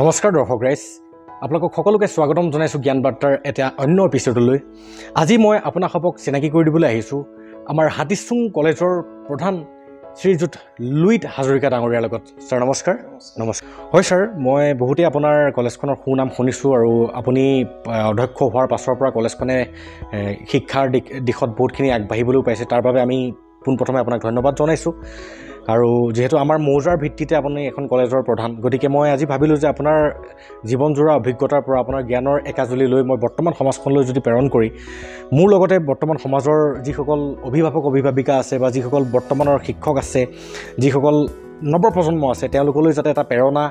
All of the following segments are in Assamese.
নমস্কাৰ দৰ্শক ৰাইজ, আপোনালোকক সকলোকে স্বাগতম জনাইছোঁ জ্ঞান বাৰ্তাৰ এটা অন্য এপিছডলৈ। আজি মই আপোনালোকক চিনাকি কৰি দিবলৈ আহিছোঁ আমাৰ হাতীচুং কলেজৰ প্ৰধান শ্ৰীযুত লুইত হাজৰিকা ডাঙৰীয়াৰ লগত। ছাৰ নমস্কাৰ। নমস্কাৰ। হয় ছাৰ, মই বহুতেই আপোনাৰ কলেজখনৰ সুনাম শুনিছোঁ আৰু আপুনি অধ্যক্ষ হোৱাৰ পাছৰ পৰা কলেজখনে শিক্ষাৰ দিশত বহুতখিনি আগবাঢ়িবলৈও পাইছে। তাৰ বাবে আমি পোনপ্ৰথমে আপোনাক ধন্যবাদ জনাইছোঁ। আৰু যিহেতু আমাৰ মৌজাৰ ভিত্তিতে আপুনি এখন কলেজৰ প্ৰধান, গতিকে মই আজি ভাবিলোঁ যে আপোনাৰ জীৱনজোৰা অভিজ্ঞতাৰ পৰা আপোনাৰ জ্ঞানৰ একাঁজলি লৈ মই বৰ্তমান সমাজখনলৈ যদি প্ৰেৰণ কৰি মোৰ লগতে বৰ্তমান সমাজৰ যিসকল অভিভাৱক অভিভাৱিকা আছে বা যিসকল বৰ্তমানৰ শিক্ষক আছে, যিসকল নৱপ্ৰজন্ম আছে, তেওঁলোকলৈ যাতে এটা প্ৰেৰণা,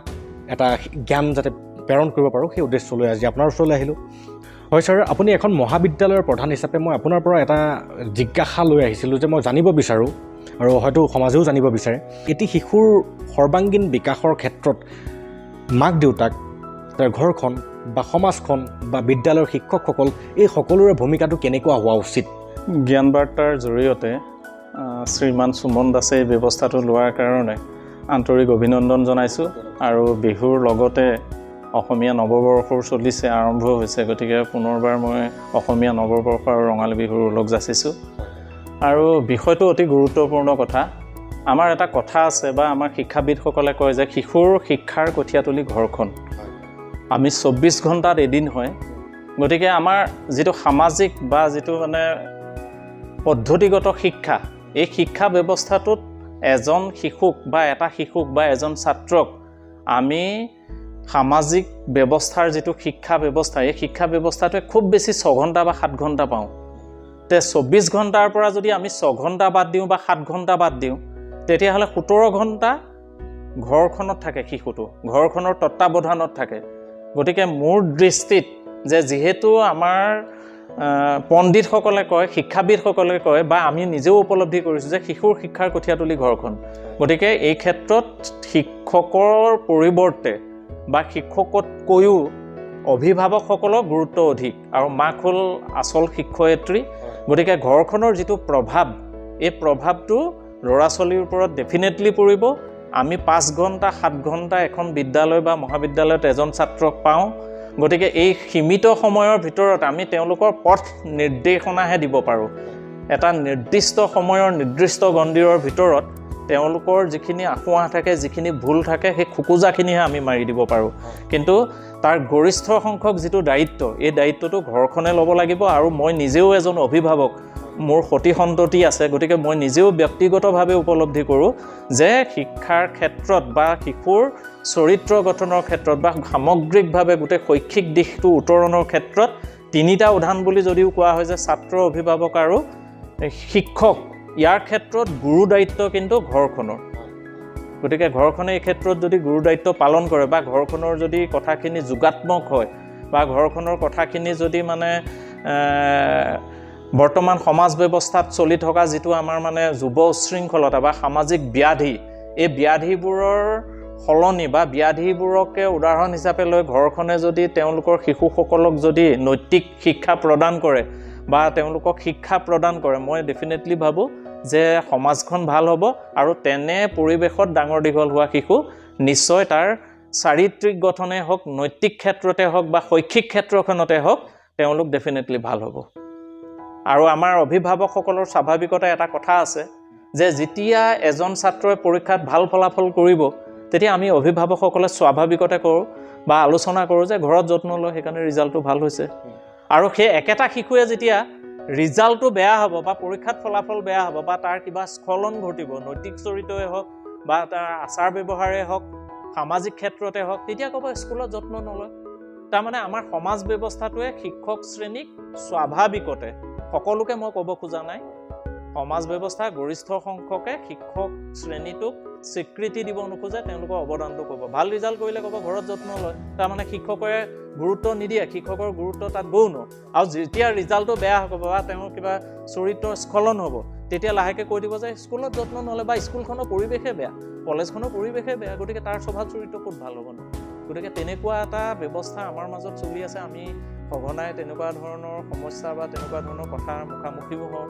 এটা জ্ঞান যাতে প্ৰেৰণ কৰিব পাৰোঁ, সেই উদ্দেশ্য লৈ আজি আপোনাৰ ওচৰলৈ আহিলোঁ। হয় ছাৰ, আপুনি এখন মহাবিদ্যালয়ৰ প্ৰধান হিচাপে মই আপোনাৰ পৰা এটা জিজ্ঞাসা লৈ আহিছিলোঁ যে মই জানিব বিচাৰোঁ আৰু হয়তো সমাজেও জানিব বিচাৰে, এটি শিশুৰ সৰ্বাংগীন বিকাশৰ ক্ষেত্ৰত মাক দেউতাক, তাৰ ঘৰখন বা সমাজখন বা বিদ্যালয়ৰ শিক্ষকসকল এই সকলোৰে ভূমিকাটো কেনেকুৱা হোৱা উচিত? জ্ঞান বাৰ্তাৰ জৰিয়তে শ্ৰীমান সুমন দাসে এই ব্যৱস্থাটো লোৱাৰ কাৰণে আন্তৰিক অভিনন্দন জনাইছোঁ। আৰু বিহুৰ লগতে অসমীয়া নৱবৰ্ষৰ চলিছে, আৰম্ভ হৈছে, গতিকে পুনৰবাৰ মই অসমীয়া নৱবৰ্ষ আৰু ৰঙালী বিহুৰ ওলগ যাচিছোঁ। আৰু বিষয়টো অতি গুৰুত্বপূৰ্ণ কথা। আমাৰ এটা কথা আছে বা আমাৰ শিক্ষাবিদসকলে কয় যে শিশুৰ শিক্ষাৰ কঠীয়াতলী ঘৰখন। আমি 24 ঘণ্টাত এদিন হয়, গতিকে আমাৰ যিটো সামাজিক বা যিটো পদ্ধতিগত শিক্ষা, এই শিক্ষা ব্যৱস্থাটোত এজন শিশুক বা এটা শিশুক বা এজন ছাত্ৰক আমি সামাজিক ব্যৱস্থাৰ যিটো শিক্ষা ব্যৱস্থা, এই শিক্ষা ব্যৱস্থাটোৱে খুব বেছি 6 ঘণ্টা বা 7 ঘণ্টা পাওঁ। তে 24 ঘণ্টাৰ পৰা যদি আমি 6 ঘণ্টা বাদ দিওঁ বা 7 ঘণ্টা বাদ দিওঁ, তেতিয়াহ'লে 17 ঘণ্টা ঘৰখনত থাকে, শিশুটো ঘৰখনৰ তত্ত্বাৱধানত থাকে। গতিকে মোৰ দৃষ্টিত যে যিহেতু আমাৰ পণ্ডিতসকলে কয়, শিক্ষাবিদসকলে কয় বা আমি নিজেও উপলব্ধি কৰিছোঁ যে শিশুৰ শিক্ষাৰ কঠীয়াতলী ঘৰখন। গতিকে এই ক্ষেত্ৰত শিক্ষকৰ পৰিৱৰ্তে বা শিক্ষকতকৈও অভিভাৱকসকলৰ গুৰুত্ব অধিক, আৰু মাক হ'ল আচল শিক্ষয়িত্ৰী। গতিকে ঘৰখনৰ যিটো প্ৰভাৱ, এই প্ৰভাৱটো ল'ৰা ছোৱালীৰ ওপৰত ডেফিনেটলি পৰিব। আমি 5 ঘণ্টা 7 ঘণ্টা এখন বিদ্যালয় বা মহাবিদ্যালয়ত এজন ছাত্ৰক পাওঁ, গতিকে এই সীমিত সময়ৰ ভিতৰত আমি তেওঁলোকৰ পথ নিৰ্দেশনাহে দিব পাৰোঁ। এটা নিৰ্দিষ্ট সময়ৰ নিৰ্দিষ্ট গণ্ডিৰৰ ভিতৰত তেওঁলোকৰ যিখিনি আসোঁৱাহ থাকে, যিখিনি ভুল থাকে, সেই খোকোজাখিনিহে আমি মাৰি দিব পাৰোঁ। কিন্তু তাৰ গৰিষ্ঠ সংখ্যক যিটো দায়িত্ব, এই দায়িত্বটো ঘৰখনে ল'ব লাগিব। আৰু মই নিজেও এজন অভিভাৱক, মোৰ সতি সন্ততি আছে, গতিকে মই নিজেও ব্যক্তিগতভাৱে উপলব্ধি কৰোঁ যে শিক্ষাৰ ক্ষেত্ৰত বা শিশুৰ চৰিত্ৰ গঠনৰ ক্ষেত্ৰত বা সামগ্ৰিকভাৱে গোটেই শৈক্ষিক দিশটো উত্তৰণৰ ক্ষেত্ৰত 3টা উধান বুলি যদিও কোৱা হয় যে ছাত্ৰ, অভিভাৱক আৰু শিক্ষক, ইয়াৰ ক্ষেত্ৰত গুৰু দায়িত্ব কিন্তু ঘৰখনৰ। গতিকে ঘৰখনে এই ক্ষেত্ৰত যদি গুৰু দায়িত্ব পালন কৰে বা ঘৰখনৰ যদি কথাখিনি যোগাত্মক হয় বা ঘৰখনৰ কথাখিনি যদি বৰ্তমান সমাজ ব্যৱস্থাত চলি থকা যিটো আমাৰ যুৱ উশৃংখলতা বা সামাজিক ব্যাধি, এই ব্যাধিবোৰৰ সলনি বা ব্যাধিবোৰকে উদাহৰণ হিচাপে লৈ ঘৰখনে যদি তেওঁলোকৰ শিশুসকলক যদি নৈতিক শিক্ষা প্ৰদান কৰে বা তেওঁলোকক শিক্ষা প্ৰদান কৰে, মই ডেফিনেটলি ভাবোঁ যে সমাজখন ভাল হ'ব। আৰু তেনে পৰিৱেশত ডাঙৰ দীঘল হোৱা শিশু নিশ্চয় তাৰ চাৰিত্ৰিক গঠনে হওক, নৈতিক ক্ষেত্ৰতে হওক বা শৈক্ষিক ক্ষেত্ৰখনতে হওক, তেওঁলোক ডেফিনেটলি ভাল হ'ব। আৰু আমাৰ অভিভাৱকসকলৰ স্বাভাৱিকতে এটা কথা আছে যে যেতিয়া এজন ছাত্ৰই পৰীক্ষাত ভাল ফলাফল কৰিব, তেতিয়া আমি অভিভাৱকসকলে স্বাভাৱিকতে কৰোঁ বা আলোচনা কৰোঁ যে ঘৰত যত্ন লয়, সেইকাৰণে ৰিজাল্টটো ভাল হৈছে। আৰু সেই একেটা শিশুৱে যেতিয়া ৰিজাল্টটো বেয়া হ'ব বা পৰীক্ষাত ফলাফল বেয়া হ'ব বা তাৰ কিবা স্খলন ঘটিব, নৈতিক চৰিত্ৰই হওক বা তাৰ আচাৰ ব্যৱহাৰেই হওক, সামাজিক ক্ষেত্ৰতে হওক, তেতিয়া ক'ব স্কুলত যত্ন নলয়। তাৰমানে আমাৰ সমাজ ব্যৱস্থাটোৱে শিক্ষক শ্ৰেণীক স্বাভাৱিকতে, সকলোকে মই ক'ব খোজা নাই, সমাজ ব্যৱস্থা গৰিষ্ঠ সংখ্যকে শিক্ষক শ্ৰেণীটোক স্বীকৃতি দিব নোখোজে, তেওঁলোকৰ অৱদানটো ক'ব। ভাল ৰিজাল্ট কৰিলে ক'ব ঘৰত যত্ন লয়, তাৰমানে শিক্ষকে গুৰুত্ব নিদিয়ে, শিক্ষকৰ গুৰুত্ব তাত গৌণ। আৰু যেতিয়া ৰিজাল্টটো বেয়া হ'ব বা তেওঁৰ কিবা চৰিত্ৰৰ স্খলন হ'ব, তেতিয়া লাহেকৈ কৈ দিব যে স্কুলত যত্ন নলয় বা স্কুলখনৰ পৰিৱেশে বেয়া, কলেজখনৰ পৰিৱেশে বেয়া, গতিকে তাৰ স্বভাৱ চৰিত্ৰ ক'ত ভাল হ'ব ন? গতিকে তেনেকুৱা এটা ব্যৱস্থা আমাৰ মাজত চলি আছে। আমি সঘনাই তেনেকুৱা ধৰণৰ সমস্যা বা তেনেকুৱা ধৰণৰ কথাৰ মুখামুখিও হওঁ।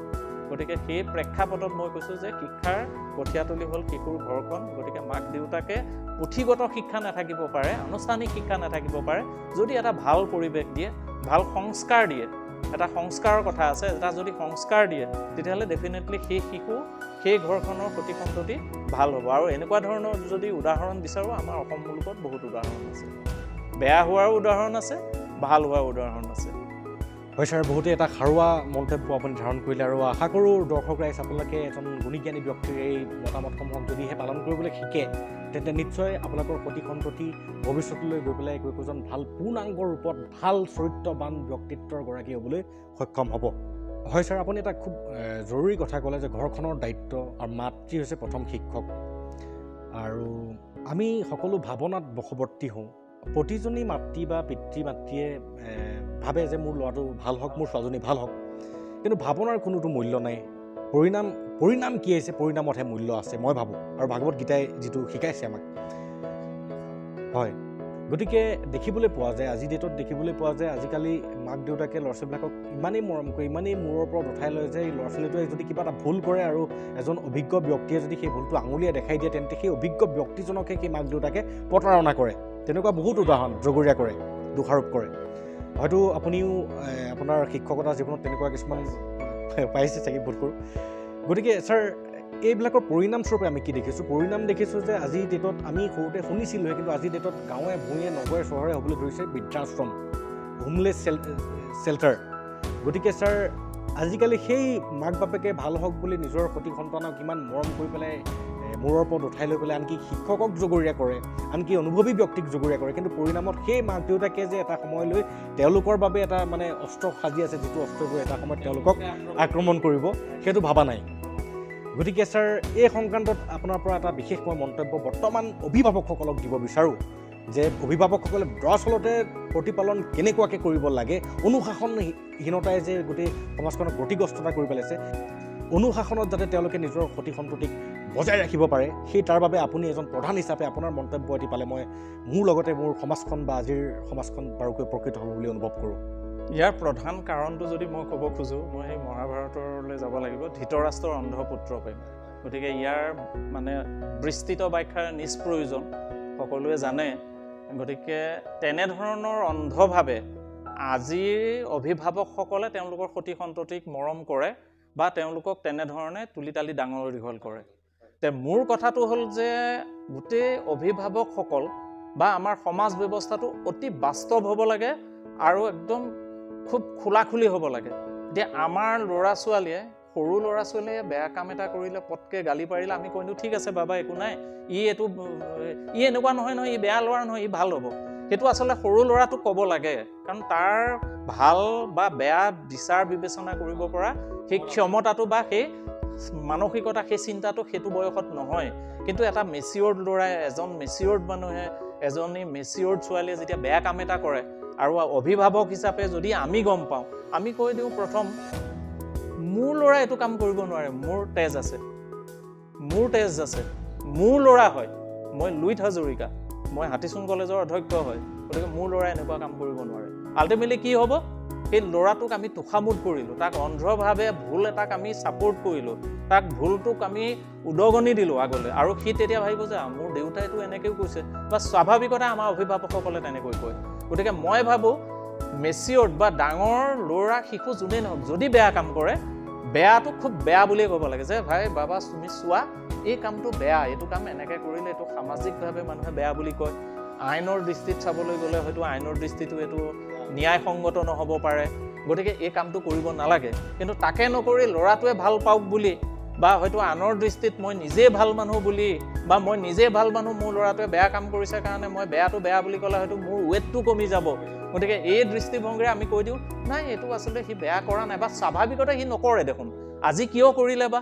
গতিকে সেই প্ৰেক্ষাপটত মই কৈছোঁ যে শিক্ষাৰ কঠীয়াতলী হ'ল শিশুৰ ঘৰখন। গতিকে মাক দেউতাকে পুথিগত শিক্ষা নাথাকিব পাৰে, আনুষ্ঠানিক শিক্ষা নাথাকিব পাৰে, যদি এটা ভাল পৰিৱেশ দিয়ে, ভাল সংস্কাৰ দিয়ে, এটা সংস্কাৰৰ কথা আছে, এটা যদি সংস্কাৰ দিয়ে তেতিয়াহ'লে ডেফিনেটলি সেই শিশু সেই ঘৰখনৰ প্ৰতি সন্ততি ভাল হ'ব। আৰু এনেকুৱা ধৰণৰ যদি উদাহৰণ বিচাৰোঁ আমাৰ অসম মুলুকত বহুত উদাহৰণ আছে, বেয়া হোৱাৰো উদাহৰণ আছে, ভাল হোৱাৰ উদাহৰণ আছে। হয় ছাৰ, বহুতে এটা সাৰুৱা মন্তব্য আপুনি ধাৰণ কৰিলে আৰু আশা কৰোঁ দৰ্শক ৰাইজ আপোনালোকে এজন গুণীজ্ঞানী ব্যক্তিৰ এই মতামতসমূহক যদিহে পালন কৰিবলৈ শিকে তেন্তে নিশ্চয় আপোনালোকৰ প্ৰতি সন্ততি ভৱিষ্যতলৈ গৈ পেলাই একোজন ভাল পূৰ্ণাংগ ৰূপত ভাল চৰিত্ৰবান ব্যক্তিত্বৰ গৰাকী হ'বলৈ সক্ষম হ'ব। হয় ছাৰ, আপুনি এটা খুব জৰুৰী কথা ক'লে যে ঘৰখনৰ দায়িত্ব আৰু মাতৃ হৈছে প্ৰথম শিক্ষক। আৰু আমি সকলো ভাৱনাত বশৱৰ্তী হওঁ। প্ৰতিজনী মাতৃ বা পিতৃ মাতৃয়ে ভাবে যে মোৰ ল'ৰাটো ভাল হওক, মোৰ ছোৱালীজনী ভাল হওক, কিন্তু ভাৱনাৰ কোনোতো মূল্য নাই। পৰিণাম কি আহিছে, পৰিণামতহে মূল্য আছে মই ভাবোঁ, আৰু ভাগৱত গীতাই যিটো শিকাইছে আমাক। হয়, গতিকে দেখিবলৈ পোৱা যায়, আজি ডেটত দেখিবলৈ পোৱা যায় আজিকালি মাক দেউতাকে ল'ৰা ছোৱালীবিলাকক ইমানেই মৰম কৰে, ইমানেই মূৰৰ ওপৰত উঠাই লয় যে ল'ৰা ছোৱালীটোৱে যদি কিবা এটা ভুল কৰে আৰু এজন অভিজ্ঞ ব্যক্তিয়ে যদি সেই ভুলটো আঙুলিয়াই দেখাই দিয়ে তেন্তে সেই অভিজ্ঞ ব্যক্তিজনকে সেই মাক দেউতাকে প্ৰতাৰণা কৰে। তেনেকুৱা বহুত উদাহৰণ জগৰীয়া কৰে, দোষাৰোপ কৰে। হয়তো আপুনিও আপোনাৰ শিক্ষকতা জীৱনত তেনেকুৱা কিছুমান পাইছে চাগে, বোধ কৰোঁ। গতিকে ছাৰ, এইবিলাকৰ পৰিণামস্বৰূপে আমি কি দেখিছোঁ? পৰিণাম দেখিছোঁ যে আজিৰ ডেটত আমি সৰুতে শুনিছিলোঁ, কিন্তু আজিৰ ডেটত গাঁৱে ভূঞে নগৰে চহৰে হ'বলৈ ধৰিছে বৃদ্ধাশ্ৰম, হোমলেছ শ্বেল্টাৰ। গতিকে ছাৰ, আজিকালি সেই মাক বাপেকে ভাল হওক বুলি নিজৰ সতি সন্তানক কিমান মৰম কৰি পেলাই মূৰৰ ওপৰত উঠাই লৈ পেলাই আনকি শিক্ষকক জগৰীয়া কৰে, আনকি অনুভৱী ব্যক্তিক জগৰীয়া কৰে, কিন্তু পৰিণামত সেই মাক দেউতাকে যে এটা সময়লৈ তেওঁলোকৰ বাবে এটা মানে অস্ত্ৰ সাজি আছে, যিটো অস্ত্ৰবোৰ এটা সময়ত তেওঁলোকক আক্ৰমণ কৰিব সেইটো ভবা নাই। গতিকে ছাৰ, এই সংক্ৰান্তত আপোনাৰ পৰা এটা বিশেষ মই মন্তব্য বৰ্তমান অভিভাৱকসকলক দিব বিচাৰোঁ যে অভিভাৱকসকলে দৰাচলতে প্ৰতিপালন কেনেকুৱাকৈ কৰিব লাগে। অনুশাসনহীনতাই যে গোটেই সমাজখনক গতিগ্ৰস্ততা কৰি পেলাইছে, অনুশাসনত যাতে তেওঁলোকে নিজৰ সতি সন্ততিক বজাই ৰাখিব পাৰে, সেই তাৰ বাবে আপুনি এজন প্ৰধান হিচাপে আপোনাৰ মন্তব্য এটি পালে মই মোৰ লগতে মোৰ সমাজখন বা আজিৰ সমাজখন বাৰুকৈ প্ৰকৃত হ'ব বুলি অনুভৱ কৰোঁ। ইয়াৰ প্ৰধান কাৰণটো যদি মই ক'ব খোজোঁ, মই সেই মহাভাৰতলৈ যাব লাগিব, ধৃতৰাষ্ট্ৰৰ অন্ধপুত্ৰ প্ৰেম। গতিকে ইয়াৰ মানে বিস্তৃত ব্যাখ্যাৰ নিষ্প্ৰয়োজন, সকলোৱে জানে। গতিকে তেনেধৰণৰ অন্ধভাৱে আজিৰ অভিভাৱকসকলে তেওঁলোকৰ সতি সন্ততিক মৰম কৰে বা তেওঁলোকক তেনেধৰণে তুলি তালি ডাঙৰ দীঘল কৰে। মোৰ কথাটো হ'ল যে গোটেই অভিভাৱকসকল বা আমাৰ সমাজ ব্যৱস্থাটো অতি বাস্তৱ হ'ব লাগে আৰু একদম খুব খোলাখুলি হ'ব লাগে। এতিয়া আমাৰ ল'ৰা ছোৱালীয়ে, সৰু ল'ৰা ছোৱালীয়ে বেয়া কাম এটা কৰিলে পটকৈ গালি পাৰিলে আমি কৈ দিওঁ ঠিক আছে বাবা, একো নাই, ই এনেকুৱা নহয়, ই বেয়া ল'ৰা নহয়, ই ভাল হ'ব। সেইটো আচলতে সৰু ল'ৰাটোক ক'ব লাগে, কাৰণ তাৰ ভাল বা বেয়া বিচাৰ বিবেচনা কৰিব পৰা সেই ক্ষমতাটো বা সেই মানসিকতা, সেই চিন্তাটো সেইটো বয়সত নহয়। কিন্তু এটা মেচিয়ৰ্ড ল'ৰাই, এজন মেচিয়ৰ্ড মানুহে, এজনী মেচিয়ৰ্ড ছোৱালীয়ে যেতিয়া বেয়া কাম এটা কৰে আৰু অভিভাৱক হিচাপে যদি আমি গম পাওঁ, আমি কৈ দিওঁ প্ৰথম, মোৰ ল'ৰা এইটো কাম কৰিব নোৱাৰে, মোৰ তেজ আছে, মোৰ ল'ৰা হয়, মই লুইত হাজৰিকা, মই হাতীচুং কলেজৰ অধ্যক্ষ হয়, গতিকে মোৰ ল'ৰাই এনেকুৱা কাম কৰিব নোৱাৰে। আল্টিমেটলি কি হ'ব? সেই ল'ৰাটোক আমি তোষামোদ কৰিলোঁ, তাক অন্ধভাৱে ভুল এটাক আমি ছাপোৰ্ট কৰিলোঁ, তাক ভুলটোক আমি উদগনি দিলোঁ আগলৈ, আৰু সি তেতিয়া ভাবিব যে মোৰ দেউতাইতো এনেকৈও কৈছে, বা স্বাভাৱিকতে আমাৰ অভিভাৱকসকলে তেনেকৈ কয়। গতিকে মই ভাবোঁ মেচিয়ৰ্ড বা ডাঙৰ ল'ৰা শিশু যোনেই নহওক, যদি বেয়া কাম কৰে, বেয়াটো খুব বেয়া বুলিয়ে ক'ব লাগে, যে ভাই বাবা তুমি চোৱা, এই কামটো বেয়া, এইটো কাম এনেকৈ কৰিলে এইটো সামাজিকভাৱে মানুহে বেয়া বুলি কয়। আইনৰ দৃষ্টিত চাবলৈ গ'লে হয়তো আইনৰ দৃষ্টিটো এইটো ন্যায়সংগত নহ'ব পাৰে, গতিকে এই কামটো কৰিব নালাগে। কিন্তু তাকে নকৰি ল'ৰাটোৱে ভাল পাওক বুলি, বা হয়তো আনৰ দৃষ্টিত মই নিজে ভাল মানুহ বুলি, বা মই নিজে ভাল মানুহ, মোৰ ল'ৰাটোৱে বেয়া কাম কৰিছে কাৰণে মই বেয়াটো বেয়া বুলি ক'লে হয়তো মোৰ ৱেটটো কমি যাব। গতিকে এই দৃষ্টিভংগীৰে আমি কৈ দিওঁ নাই, এইটো আচলতে সি বেয়া কৰা নাই, বা স্বাভাৱিকতে সি নকৰে দেখোন, আজি কিয় কৰিলে বা,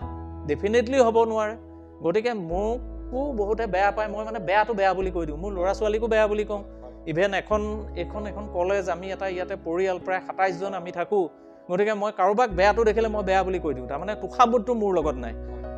ডেফিনেটলি হ'ব নোৱাৰে। গতিকে মোকো বহুতে বেয়া পায়, মই মানে বেয়াটো বেয়া বুলি কৈ দিওঁ, মোৰ ল'ৰা ছোৱালীকো বেয়া বুলি কওঁ। ইভেন এখন কলেজ, আমি এটা ইয়াতে পৰিয়াল প্ৰায় 27 জন আমি থাকোঁ, গতিকে মই কাৰোবাক বেয়াটো দেখিলে মই বেয়া বুলি কৈ দিওঁ, তাৰমানে তোষাবোধটো মোৰ লগত নাই।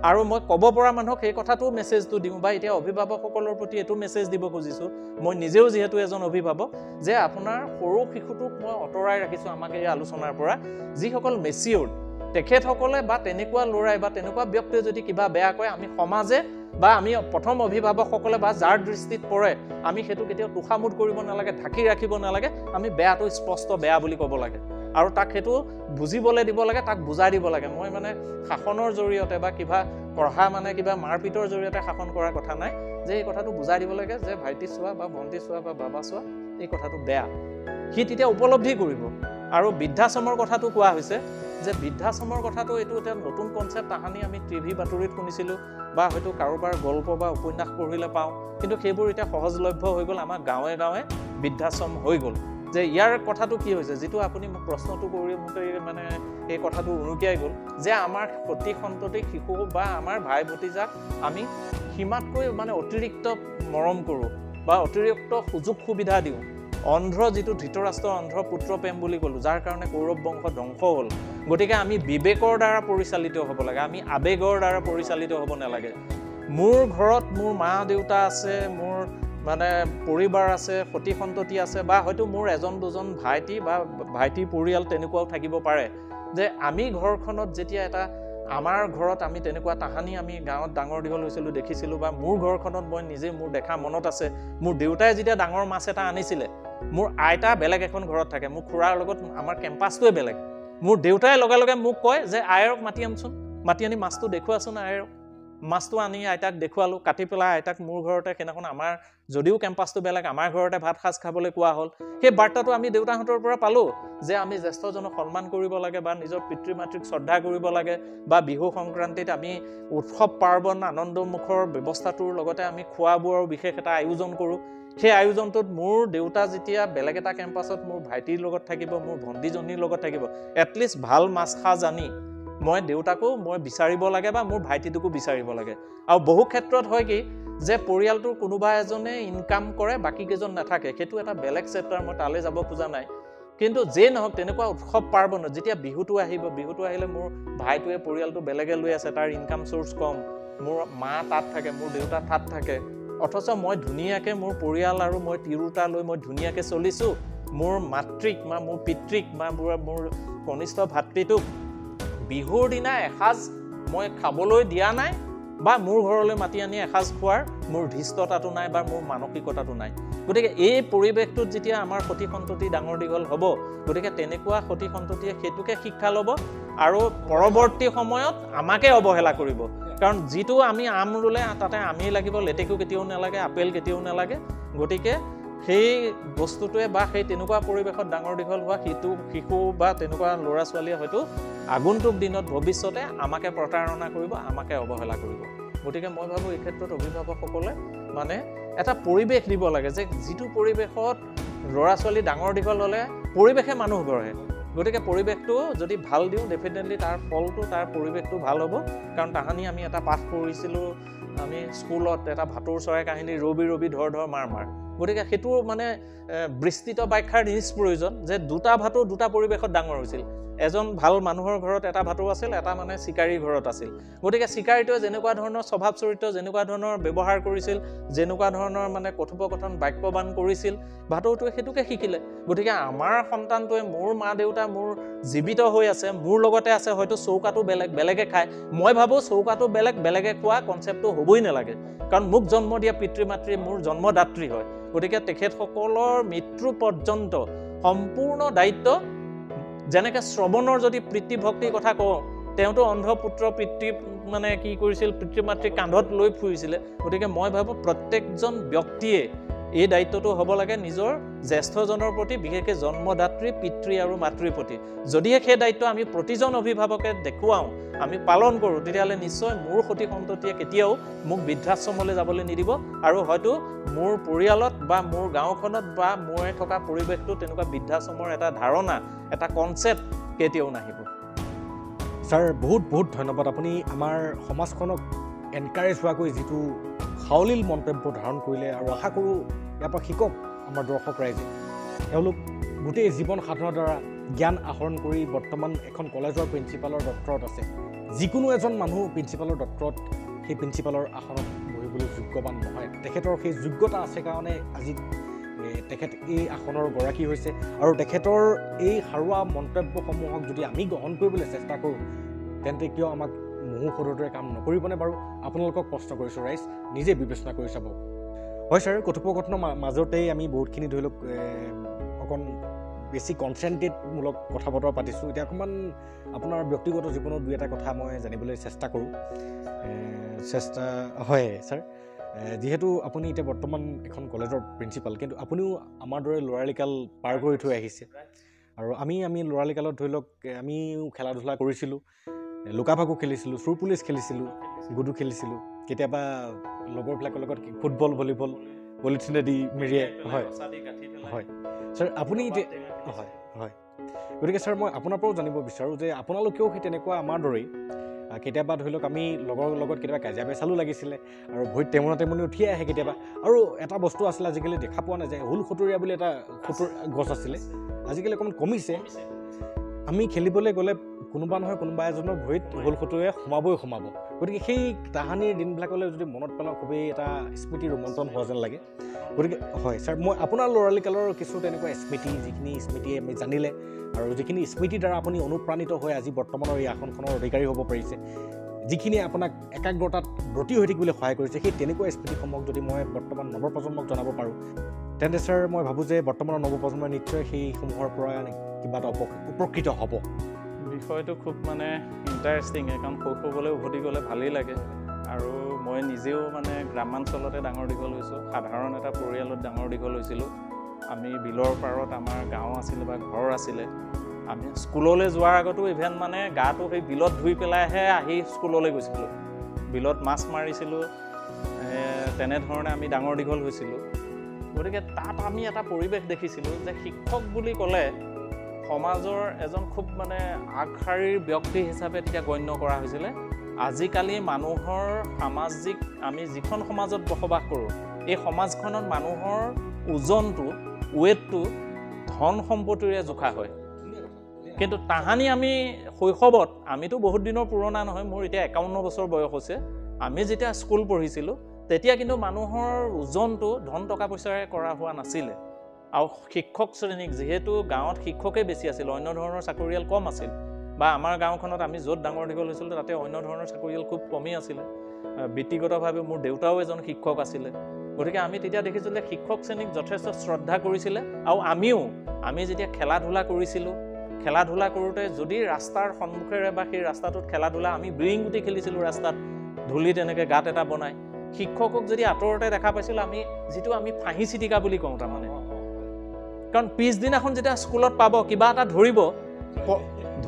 আৰু মই ক'ব পৰা মানুহক সেই কথাটো মেছেজটো দিওঁ, বা এতিয়া অভিভাৱকসকলৰ প্ৰতি এইটো মেছেজ দিব খুজিছোঁ, মই নিজেও যিহেতু এজন অভিভাৱক, যে আপোনাৰ সৰু শিশুটোক মই আঁতৰাই ৰাখিছোঁ আমাক এই আলোচনাৰ পৰা। যিসকল মেচিয়ৰ্ড তেখেতসকলে বা তেনেকুৱা ল'ৰাই বা তেনেকুৱা ব্যক্তিয়ে যদি কিবা বেয়া কৰে, আমি সমাজে বা আমি প্ৰথম অভিভাৱকসকলে বা যাৰ দৃষ্টিত পৰে আমি সেইটো কেতিয়াও তোষামোদ কৰিব নালাগে, ঢাকি ৰাখিব নালাগে, আমি বেয়াটো স্পষ্ট বেয়া বুলি ক'ব লাগে আৰু তাক সেইটো বুজিবলৈ দিব লাগে, তাক বুজাই দিব লাগে। মই মানে শাসনৰ জৰিয়তে বা কিবা পঢ়া মানে কিবা মাৰপিটৰ জৰিয়তে শাসন কৰাৰ কথা নাই, যে এই কথাটো বুজাই দিব লাগে যে ভাইটি চোৱা বা ভণ্টি চোৱা বা বাবা চোৱা এই কথাটো বেয়া, সি তেতিয়া উপলব্ধি কৰিব। আৰু বৃদ্ধাশ্ৰমৰ কথাটো কোৱা হৈছে যে বৃদ্ধাশ্ৰমৰ কথাটো এইটো এতিয়া নতুন কনচেপ্ট, তাহানি আমি টিভি বাতৰিত শুনিছিলোঁ বা হয়তো কাৰোবাৰ গল্প বা উপন্যাস পঢ়িলে পাওঁ, কিন্তু সেইবোৰ এতিয়া সহজলভ্য হৈ গ'ল, আমাৰ গাঁৱে গাঁৱে বৃদ্ধাশ্ৰম হৈ গ'ল। যে ইয়াৰ কথাটো কি হৈছে, যিটো আপুনি মোক প্ৰশ্নটো কৰি মোক মানে এই কথাটো উনুকিয়াই গ'ল, যে আমাৰ প্ৰতি সন্ততি শিশু বা আমাৰ ভাই ভতিজাক আমি সীমাতকৈ মানে অতিৰিক্ত মৰম কৰোঁ বা অতিৰিক্ত সুযোগ সুবিধা দিওঁ। অন্ধ্ৰ যিটো ধৃতৰাষ্ট্ৰ অন্ধ্ৰ পুত্ৰ প্ৰেম বুলি ক'লোঁ, যাৰ কাৰণে কৌৰৱ বংশ ধ্বংস হ'ল। গতিকে আমি বিবেকৰ দ্বাৰা পৰিচালিত হ'ব লাগে, আমি আৱেগৰ দ্বাৰা পৰিচালিত হ'ব নালাগে। মোৰ ঘৰত মোৰ মা দেউতা আছে, মোৰ মানে পৰিবাৰ আছে, সতি সন্ততি আছে, বা হয়তো মোৰ এজন দুজন ভাইটি বা ভাইটিৰ পৰিয়াল তেনেকুৱাও থাকিব পাৰে, যে আমি ঘৰখনত যেতিয়া এটা আমাৰ ঘৰত আমি তেনেকুৱা তাহানি আমি গাঁৱত ডাঙৰ দীঘল হৈছিলোঁ দেখিছিলোঁ, বা মোৰ ঘৰখনত মই নিজে মোৰ দেখা মনত আছে, মোৰ দেউতাই যেতিয়া ডাঙৰ মাছ এটা আনিছিলে, মোৰ আইতা বেলেগ এখন ঘৰত থাকে, মোৰ খুৰাৰ লগত আমাৰ কেম্পাছটোৱে বেলেগ, মোৰ দেউতাই লগে লগে মোক কয় যে আইৰক মাতি আনচোন, মাতি আনি মাছটো দেখুৱাচোন আইৰক। মাছটো আনি আইতাক দেখুৱালোঁ, কাটি পেলাই আইতাক মোৰ ঘৰতে, সেইদিনাখন আমাৰ যদিও কেম্পাছটো বেলেগ আমাৰ ঘৰতে ভাত সাজ খাবলৈ কোৱা হ'ল। সেই বাৰ্তাটো আমি দেউতাহঁতৰ পৰা পালোঁ যে আমি জ্যেষ্ঠজনক সন্মান কৰিব লাগে বা নিজৰ পিতৃ মাতৃক শ্ৰদ্ধা কৰিব লাগে, বা বিহু সংক্ৰান্তিত আমি উৎসৱ পাৰ্বণ আনন্দমুখৰ ব্যৱস্থাটোৰ লগতে আমি খোৱা বোৱাৰো বিশেষ এটা আয়োজন কৰোঁ। সেই আয়োজনটোত মোৰ দেউতা যেতিয়া বেলেগ এটা কেম্পাছত মোৰ ভাইটিৰ লগত থাকিব, মোৰ ভণ্টিজনীৰ লগত থাকিব, এটলিষ্ট ভাল মাছ সাজ আনি মই দেউতাকো মই বিচাৰিব লাগে বা মোৰ ভাইটিটোকো বিচাৰিব লাগে। আৰু বহু ক্ষেত্ৰত হয় কি যে পৰিয়ালটোৰ কোনোবা এজনে ইনকাম কৰে, বাকীকেইজন নাথাকে, সেইটো এটা বেলেগ চেপ্টাৰ, মই তালৈ যাব খোজা নাই। কিন্তু যেই নহওক তেনেকুৱা উৎসৱ পাৰ্বণত যেতিয়া বিহুটো আহিব, বিহুটো আহিলে মোৰ ভাইটোৱে পৰিয়ালটো বেলেগে লৈ আছে, তাৰ ইনকাম চ'ৰ্চ কম, মোৰ মা তাত থাকে, মোৰ দেউতা তাত থাকে, অথচ মই ধুনীয়াকৈ মোৰ পৰিয়াল আৰু মই তিৰোতা লৈ মই ধুনীয়াকৈ চলিছোঁ। মোৰ মাতৃক বা মোৰ পিতৃক বা মোৰ কনিষ্ঠ ভাতৃটোক বিহুৰ দিনা এসাঁজ মই খাবলৈ দিয়া নাই, বা মোৰ ঘৰলৈ মাতি আনি এসাঁজ খোৱাৰ মোৰ ধৃষ্টতাটো নাই বা মোৰ মানসিকতাটো নাই। গতিকে এই পৰিৱেশটোত যেতিয়া আমাৰ সতি সন্ততি ডাঙৰ দীঘল হ'ব, গতিকে তেনেকুৱা সতি সন্ততিয়ে সেইটোকে শিক্ষা ল'ব আৰু পৰৱৰ্তী সময়ত আমাকে অৱহেলা কৰিব। কাৰণ যিটো আমি আম ৰুলে তাতে আমেই লাগিব, লেটেকু কেতিয়াও নালাগে, আপেল কেতিয়াও নালাগে। গতিকে সেই বস্তুটোৱে বা সেই তেনেকুৱা পৰিৱেশত ডাঙৰ দীঘল হোৱা শিশু বা তেনেকুৱা ল'ৰা ছোৱালীয়ে হয়তো আগন্তুক দিনত ভৱিষ্যতে আমাকে প্ৰতাৰণা কৰিব, আমাকে অৱহেলা কৰিব। গতিকে মই ভাবোঁ এই ক্ষেত্ৰত অভিভাৱকসকলে মানে এটা পৰিৱেশ দিব লাগে, যে যিটো পৰিৱেশত ল'ৰা ছোৱালী ডাঙৰ দীঘল হ'লে পৰিৱেশে মানুহ গঢ়ে। গতিকে পৰিৱেশটো যদি ভাল দিওঁ, ডেফিনেটলি তাৰ ফলটো তাৰ পৰিৱেশটো ভাল হ'ব। কাৰণ তাহানি আমি এটা পাঠ পঢ়িছিলোঁ আমি স্কুলত, এটা ভাটৌৰ চৰাই কাহিনী, ৰবি ৰবি ধৰ ধৰ মাৰ মাৰ। গতিকে সেইটো মানে বিস্তৃত ব্যাখ্যাৰ নিজ প্ৰয়োজন, যে দুটা ভাটৌ দুটা পৰিৱেশত ডাঙৰ হৈছিল। এজন ভাল মানুহৰ ঘৰত এটা ভাটৌ আছিল, এটা মানে চিকাৰীৰ ঘৰত আছিল। গতিকে চিকাৰীটোৱে যেনেকুৱা ধৰণৰ স্বভাৱ চৰিত্ৰ, যেনেকুৱা ধৰণৰ ব্যৱহাৰ কৰিছিল, যেনেকুৱা ধৰণৰ মানে কথোপকথন বাক্যবান কৰিছিল, ভাটৌটোৱে সেইটোকে শিকিলে। গতিকে আমাৰ সন্তানটোৱে মোৰ মা দেউতা মোৰ জীৱিত হৈ আছে, মোৰ লগতে আছে, হয়তো চৌকাটো বেলেগে খায়। মই ভাবোঁ চৌকাটো বেলেগে খোৱা কনচেপ্টটো হ'বই নালাগে, কাৰণ মোক জন্ম দিয়া পিতৃ মাতৃ মোৰ জন্মদাত্ৰী হয়। গতিকে তেখেতসকলৰ মৃত্যু পৰ্যন্ত সম্পূৰ্ণ দায়িত্ব, যেনেকৈ শ্ৰৱণৰ যদি পিতৃ ভক্তিৰ কথা কওঁ, তেওঁতো অন্ধ পুত্ৰ পিতৃ মানে কি কৰিছিল, পিতৃ মাতৃ কান্ধত লৈ ফুৰিছিলে। গতিকে মই ভাবোঁ প্ৰত্যেকজন ব্যক্তিয়ে এই দায়িত্বটো হ'ব লাগে নিজৰ জ্যেষ্ঠজনৰ প্ৰতি, বিশেষকৈ জন্মদাত্ৰী পিতৃ আৰু মাতৃৰ প্ৰতি। যদিহে সেই দায়িত্ব আমি প্ৰতিজন অভিভাৱকে দেখুৱাওঁ, আমি পালন কৰোঁ, তেতিয়াহ'লে নিশ্চয় মোৰ সতি সন্ততিয়ে কেতিয়াও মোক বৃদ্ধাশ্ৰমলৈ যাবলৈ নিদিব, আৰু হয়তো মোৰ পৰিয়ালত বা মোৰ গাঁওখনত বা মই থকা পৰিৱেশটো তেনেকুৱা বৃদ্ধাশ্ৰমৰ এটা ধাৰণা, এটা কনচেপ্ট কেতিয়াও নাহিব। ছাৰ বহুত বহুত ধন্যবাদ। আপুনি আমাৰ সমাজখনক এনকাৰেজ হোৱাকৈ যিটো সাৱলীল মন্তব্য ধাৰণ কৰিলে, আৰু আশা কৰোঁ ইয়াৰ পৰা শিকক আমাৰ দৰ্শক ৰাইজে। তেওঁলোক গোটেই জীৱন সাধনাৰ দ্বাৰা জ্ঞান আহৰণ কৰি বৰ্তমান এখন কলেজৰ প্ৰিন্সিপালৰ দপ্তৰত আছে। যিকোনো এজন মানুহ প্ৰিন্সিপালৰ দপ্তৰত সেই প্ৰিন্সিপালৰ আসনত বহিবলৈ যোগ্যৱান নহয়, তেখেতৰ সেই যোগ্যতা আছে কাৰণে আজি তেখেত এই আসনৰ গৰাকী হৈছে। আৰু তেখেতৰ এই সাৰুৱা মন্তব্যসমূহক যদি আমি গ্ৰহণ কৰিবলৈ চেষ্টা কৰোঁ, তেন্তে কিয় আমাক মহু সদৰে কাম নকৰিবনে বাৰু আপোনালোকক প্ৰশ্ন কৰিছোঁ ৰাইজ নিজে বিবেচনা কৰি চাব হয় ছাৰ কথোপকথনৰ মাজতেই আমি বহুতখিনি ধৰি লওক অকণ বেছি কনচেনট্ৰেটমূলক কথা বতৰা পাতিছোঁ এতিয়া অকণমান আপোনাৰ ব্যক্তিগত জীৱনত দুই এটা কথা মই জানিবলৈ চেষ্টা কৰোঁ হয় ছাৰ যিহেতু আপুনি এতিয়া বৰ্তমান এখন কলেজৰ প্ৰিন্সিপাল কিন্তু আপুনিও আমাৰ দৰে ল'ৰালিকাল পাৰ কৰি থৈ আহিছে আৰু আমি ল'ৰালিকালত ধৰি লওক আমিও খেলা ধূলা কৰিছিলোঁ লুকা ভাকু খেলিছিলোঁ চোৰ পুলিচ খেলিছিলোঁ গুডু খেলিছিলোঁ কেতিয়াবা লগৰবিলাকৰ লগত ফুটবল ভলীবল পলিথিনেদি মেৰিয়াই হয় হয় ছাৰ আপুনি এতিয়া হয় হয় গতিকে ছাৰ মই আপোনাৰ পৰাও জানিব বিচাৰোঁ যে আপোনালোকেও সেই তেনেকুৱা আমাৰ দৰেই কেতিয়াবা ধৰি লওক আমি লগৰ লগত কেতিয়াবা কাজিয়া পেচালো লাগিছিলে আৰু ভৰিত টেমনি উঠিয়ে আহে কেতিয়াবা আৰু এটা বস্তু আছিলে আজিকালি দেখা পোৱা নাযায় হুল খুতৰীয়া বুলি এটা গছ আছিলে আজিকালি অকণমান কমিছে আমি খেলিবলৈ গ'লে কোনোবা নহয় কোনোবা এজনৰ ভৰিত হুল খুতৰীয়া সোমাব গতিকে সেই তাহানিৰ দিনবিলাকলৈ যদি মনত পেলাওঁ খুবেই এটা স্মৃতি ৰোমন্থন হোৱা যেন লাগে গতিকে হয় ছাৰ মই আপোনাৰ ল'ৰালিকালৰ কিছু তেনেকুৱা স্মৃতি যিখিনি স্মৃতি আমি জানিলে আৰু যিখিনি স্মৃতিৰ দ্বাৰা আপুনি অনুপ্ৰাণিত হৈ আজি বৰ্তমানৰ এই আসনখনৰ অধিকাৰী হ'ব পাৰিছে যিখিনি আপোনাক একাগ্ৰতাত ব্ৰতী হৈ থাকিবলৈ সহায় কৰিছে সেই তেনেকুৱা স্মৃতিসমূহক যদি মই বৰ্তমান নৱপ্ৰজন্মক জনাব পাৰোঁ তেন্তে ছাৰ মই ভাবোঁ যে বৰ্তমানৰ নৱপ্ৰজন্মই নিশ্চয় সেইসমূহৰ পৰা কিবা এটা উপকৃত হ'ব বিষয়টো খুব মানে ইণ্টাৰেষ্টিং কাৰণ শৈশৱলৈ উভতি গ'লে ভালেই লাগে আৰু মই নিজেও মানে গ্ৰামাঞ্চলতে ডাঙৰ দীঘল হৈছোঁ সাধাৰণ এটা পৰিয়ালত ডাঙৰ দীঘল হৈছিলোঁ আমি বিলৰ পাৰত আমাৰ গাঁও আছিলে বা ঘৰ আছিলে আমি স্কুললৈ যোৱাৰ আগতো ইভেন মানে গাটো সেই বিলত ধুই পেলাইহে আহি স্কুললৈ গৈছিলোঁ বিলত মাছ মাৰিছিলোঁ তেনেধৰণে আমি ডাঙৰ দীঘল হৈছিলোঁ গতিকে তাত আমি এটা পৰিৱেশ দেখিছিলোঁ যে শিক্ষক বুলি ক'লে সমাজৰ এজন খুব মানে আগশাৰীৰ ব্যক্তি হিচাপে তেতিয়া গণ্য কৰা হৈছিলে আজিকালি মানুহৰ সামাজিক আমি যিখন সমাজত বসবাস কৰোঁ এই সমাজখনত মানুহৰ ওজনটো ৱেটটো ধন সম্পত্তিৰে জোখা হয় কিন্তু তাহানি আমি শৈশৱত আমিতো বহুত দিনৰ পুৰণা নহয় মোৰ এতিয়া 51 বছৰ বয়স হৈছে আমি যেতিয়া স্কুল পঢ়িছিলোঁ তেতিয়া কিন্তু মানুহৰ ওজনটো ধন টকা পইচাৰে কৰা হোৱা নাছিলে আৰু শিক্ষক শ্ৰেণীক যিহেতু গাঁৱত শিক্ষকেই বেছি আছিল অন্য ধৰণৰ চাকৰিয়াল কম আছিল বা আমাৰ গাঁওখনত আমি য'ত ডাঙৰ দীঘল হৈছিলোঁ তাতে অন্য ধৰণৰ চাকৰিয়াল খুব কমেই আছিলে ব্যক্তিগতভাৱে মোৰ দেউতাও এজন শিক্ষক আছিলে গতিকে আমি তেতিয়া দেখিছিলোঁ যে শিক্ষক শ্ৰেণীক যথেষ্ট শ্ৰদ্ধা কৰিছিলে আৰু আমি যেতিয়া খেলা ধূলা কৰিছিলোঁ খেলা ধূলা কৰোঁতে যদি ৰাস্তাৰ সন্মুখেৰে বা সেই ৰাস্তাটোত খেলা ধূলা আমি বিৰিং গুটি খেলিছিলোঁ ৰাস্তাত ধূলি তেনেকৈ গাঁত এটা বনাই শিক্ষকক যদি আঁতৰতে দেখা পাইছিলোঁ যিটো আমি ফাঁহি চিটিকা বুলি কওঁ তাৰমানে কাৰণ পিছদিনাখন যেতিয়া স্কুলত পাব কিবা এটা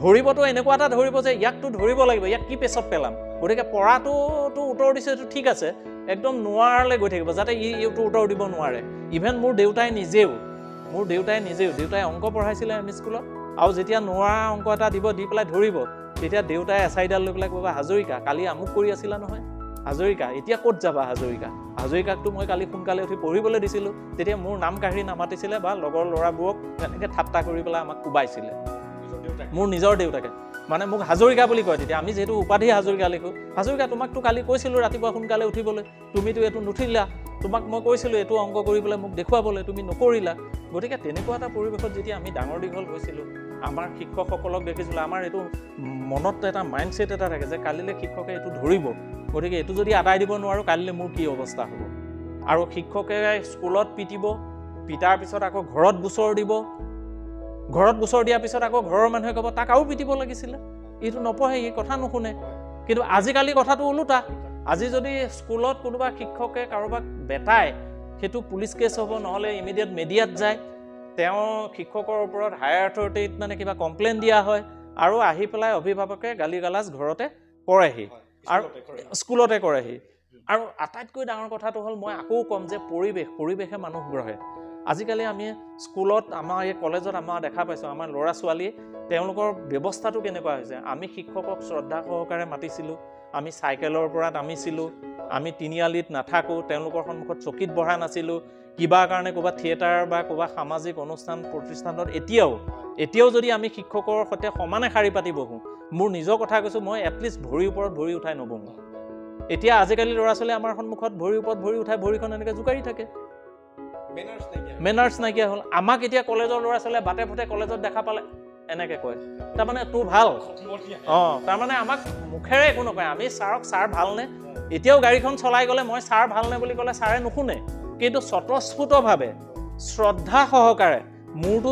ধৰিবতো এনেকুৱা এটা ধৰিব যে ইয়াকতো ধৰিব লাগিব ইয়াক কি পেছত পেলাম গতিকে পঢ়াটোতো উত্তৰ দিছে এইটো ঠিক আছে একদম নোৱাৰলৈ গৈ থাকিব যাতে এইটো উত্তৰ দিব নোৱাৰে ইভেন মোৰ দেউতাই নিজেও দেউতাই অংক পঢ়াইছিলে আমি স্কুলত আৰু যেতিয়া নোৱাৰা অংক এটা দি পেলাই ধৰিব তেতিয়া দেউতাই এচাইডাল লৈ পেলাই ক'ব হাজৰিকা কালি আমুক কৰি আছিলা নহয় হাজৰিকা এতিয়া ক'ত যাবা হাজৰিকাকতো মই কালি সোনকালে উঠি পঢ়িবলৈ দিছিলোঁ তেতিয়া মোৰ নাম কাঢ়ি নামাতিছিলে বা লগৰ ল'ৰাবোৰক তেনেকৈ ঠাট্টা কৰি পেলাই আমাক কোবাইছিলে মোৰ নিজৰ দেউতাকে মানে মোক হাজৰিকা বুলি কয় তেতিয়া আমি যিহেতু উপাধি হাজৰিকা লিখোঁ হাজৰিকা তোমাকতো কালি কৈছিলোঁ ৰাতিপুৱা সোনকালে উঠিবলৈ তুমিতো এইটো নুঠিলা তোমাক মই কৈছিলোঁ এইটো অংক কৰি পেলাই মোক দেখুৱাবলৈ তুমি নকৰিলা গতিকে তেনেকুৱা এটা পৰিৱেশত যেতিয়া আমি ডাঙৰ দীঘল হৈছিলোঁ আমাৰ শিক্ষকসকলক দেখিছিলোঁ আমাৰ এইটো মনত এটা মাইণ্ডছেট এটা থাকে যে কালিলৈ শিক্ষকে এইটো ধৰিব গতিকে এইটো যদি আদায় দিব নোৱাৰোঁ কালিলৈ মোৰ কি অৱস্থা হ'ব আৰু শিক্ষকে স্কুলত পিটাৰ পিছত আকৌ ঘৰত গোচৰ দিব দিয়াৰ পিছত আকৌ ঘৰৰ মানুহে ক'ব তাক আৰু পিটিব লাগিছিলে এইটো নপঢ়ে এই কথা নুশুনে কিন্তু আজিকালি কথাটো ওলোটা আজি যদি স্কুলত কোনোবা শিক্ষকে কাৰোবাক বেটায় সেইটো পুলিচ কেছ হ'ব নহ'লে ইমিডিয়েট মিডিয়াত যায় তেওঁ শিক্ষকৰ ওপৰত হায়াৰ অথৰিটিত মানে কিবা কমপ্লেইন দিয়া হয় আৰু আহি পেলাই অভিভাৱকে গালি গালাজ ঘৰতে কৰেহি আৰু স্কুলতে কৰেহি আৰু আটাইতকৈ ডাঙৰ কথাটো হ'ল মই আকৌ ক'ম যে পৰিৱেশে মানুহ গঢ়ে আজিকালি আমি স্কুলত আমাৰ এই কলেজত আমাৰ দেখা পাইছোঁ আমাৰ ল'ৰা ছোৱালী তেওঁলোকৰ ব্যৱস্থাটো কেনেকুৱা হৈছে আমি শিক্ষকক শ্ৰদ্ধা সহকাৰে মাতিছিলোঁ আমি চাইকেলৰ পৰা নামিছিলোঁ আমি তিনিআলিত নাথাকোঁ তেওঁলোকৰ সন্মুখত চকীত বহা নাছিলোঁ কিবা কাৰণে ক'ৰবাত থিয়েটাৰ বা ক'ৰবাত সামাজিক অনুষ্ঠান প্ৰতিষ্ঠানত এতিয়াও যদি আমি শিক্ষকৰ সৈতে সমানে শাৰী পাতি বহোঁ মোৰ নিজৰ কথা কৈছোঁ মই এটলিষ্ট ভৰিৰ ওপৰত ভৰি উঠাই নবহোঁ এতিয়া আজিকালি ল'ৰা ছোৱালী আমাৰ সন্মুখত ভৰিৰ ওপৰত ভৰি উঠাই ভৰিখন এনেকৈ জোকাৰি থাকে মেনাৰ্ছ নাইকিয়া হ'ল আমাক এতিয়া কলেজৰ ল'ৰা ছোৱালীয়ে বাটে ফুটে কলেজত দেখা পালে এনেকৈ কয় তাৰমানে তোৰ ভাল তাৰমানে আমাক মুখেৰে একো নকয় আমি ছাৰক ছাৰ ভালনে এতিয়াও গাড়ীখন চলাই গ'লে মই ছাৰ ভালনে বুলি ক'লে ছাৰে নুশুনে কিন্তু স্বতঃস্ফূৰ্তভাৱে শ্ৰদ্ধা সহকাৰে মূৰটো